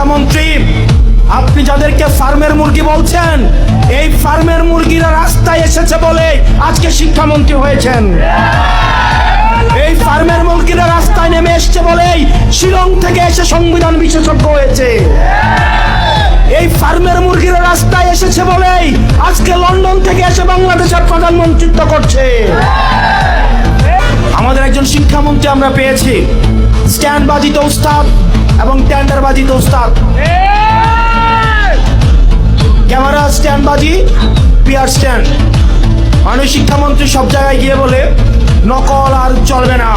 শিক্ষামন্ত্রী, আপনি যাদেরকে ফার্মের মুরগি বলছেন, এই ফার্মের মুরগিরা রাস্তায় এসেছে বলে আজকে শিক্ষামন্ত্রী হয়েছেন। এই ফার্মের মুরগিরা রাস্তায় নেমে এসছে বলেই শিলং থেকে এসে সংবিধান বিশেষজ্ঞ হয়েছে। এই ফার্মের মুরগিরা রাস্তায় এসেছে বলেই আজকে লন্ডন থেকে এসে বাংলাদেশের প্রধানমন্ত্রিত্ব করছে। আমাদের একজন শিক্ষামন্ত্রী আমরা পেয়েছি, স্ট্যান্ডবাজিতে উস্তাদ এবং টেন্ডারবাজিতে উস্তাদ। ক্যামেরা স্ট্যান্ডবাজি, পিয়ার স্ট্যান্ড। মানুষ শিক্ষামন্ত্রী সব জায়গায় গিয়ে বলে নকল আর চলবে না।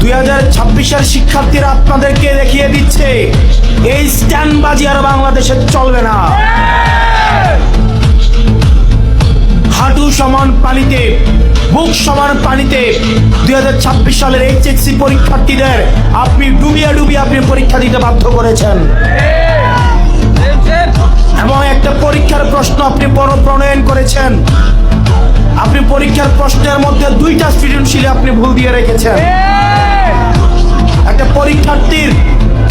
2026-এর শিক্ষার্থীরা আপনাদেরকে দেখিয়ে দিচ্ছে এই স্ট্যান্ডবাজি আর বাংলাদেশে চলবে না। হাঁটু সমান পানিতে, বুক সমান পানিতে 2026 সালের এইচএসসি পরীক্ষার্থীদের আপনি ডুবিয়ে আপনি পরীক্ষা দিতে বাধ্য করেছেন। এবং একটা পরীক্ষার প্রশ্ন আপনি প্রণয়ন করেছেন। আপনি পরীক্ষার প্রশ্নের মধ্যে 2টা সৃজনশীল আপনি ভুল দিয়ে রেখেছেন। একটা পরীক্ষার্থীর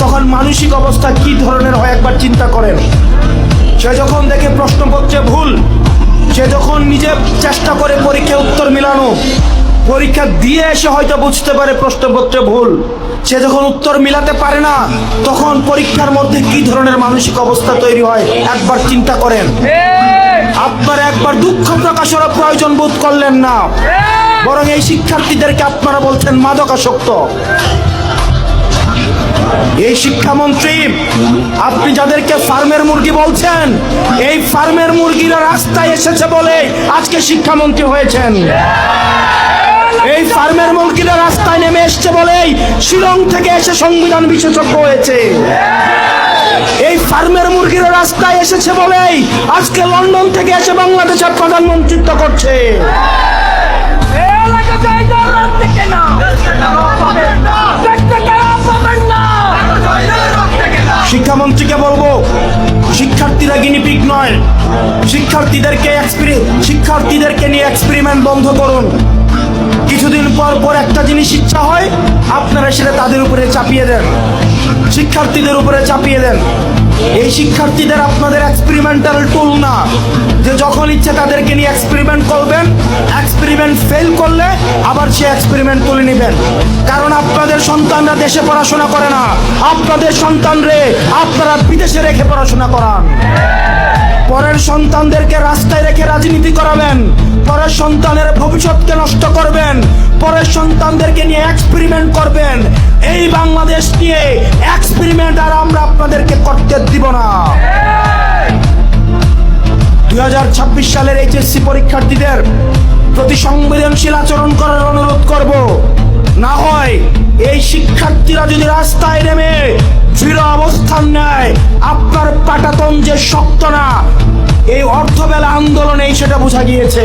তখন মানসিক অবস্থা কি ধরনের হয় একবার চিন্তা করেন। সে যখন দেখে প্রশ্নপত্রে ভুল, সে যখন নিজে চেষ্টা করে পরীক্ষার উত্তর মিলানো, পরীক্ষা দিয়ে এসে হয়তো বুঝতে পারে প্রশ্নপত্রে ভুল, সে যখন উত্তর মিলাতে পারে না, তখন পরীক্ষার মধ্যে কি ধরনের মানসিক অবস্থা তৈরি হয় একবার চিন্তা করেন। আপনারা একবার দুঃখ প্রকাশের প্রয়োজন বোধ করলেন না, বরং এই শিক্ষার্থীদেরকে আপনারা বলছেন মাদকাসক্ত। এই শিক্ষামন্ত্রী, আপনি যাদেরকে ফার্মের মুরগি বলছেন, এই ফার্মের মুরগিরা রাস্তায় এসেছে বলে আজকে শিক্ষামন্ত্রী হয়েছেন। এই ফার্মের মুরগিরা রাস্তায় নেমে এসছে বলেই শিলং থেকে এসে সংবিধান বিশেষজ্ঞ হয়েছে। এই ফার্মের মুরগিরা রাস্তায় এসেছে বলেই আজকে লন্ডন থেকে এসে বাংলাদেশের প্রধানমন্ত্রিত্ব করছে। শিক্ষামন্ত্রীকে বলবো, শিক্ষার্থীরা গিনিপিগ নয়। শিক্ষার্থীদেরকে নিয়ে এক্সপেরিমেন্ট বন্ধ করুন। কিছুদিন পর একটা জিনিস ইচ্ছা হয়, আপনারা সেটা তাদের উপরে চাপিয়ে দেন, শিক্ষার্থীদের উপরে চাপিয়ে দেন। এই শিক্ষার্থীদের আপনাদের এক্সপেরিমেন্টাল টুল না, যে যখন ইচ্ছে তাদেরকে নিয়ে এক্সপেরিমেন্ট করবেন, এক্সপেরিমেন্ট ফেল করলে আবার সে এক্সপেরিমেন্ট তুলে নেবেন। কারণ আপনাদের সন্তানরা দেশে পড়াশোনা করে না, আপনাদের সন্তানরে আপনারা বিদেশে রেখে পড়াশোনা করান। পরের সন্তানদেরকে রাস্তায় রেখে রাজনীতি করাবেন, পরের সন্তানের ভবিষ্যৎকে নষ্ট করবেন, পরের সন্তানদেরকে নিয়ে এক্সপেরিমেন্ট করবেন। এই বাংলাদেশ নিয়ে এক্সপেরিমেন্ট আর আমরা আপনাদেরকে করতে দিব না। 2026 সালের এইচএসসি পরীক্ষার্থীদের প্রতি সংবেদনশীল আচরণ করার অনুরোধ করব। না হয় এই শিক্ষার্থীরা যদি রাস্তায় নেমে দৃঢ় অবস্থান নেয়, আপনার পাটাতন যে শক্ত না, এই অর্থবেলা আন্দোলনে সেটা বোঝা গিয়েছে।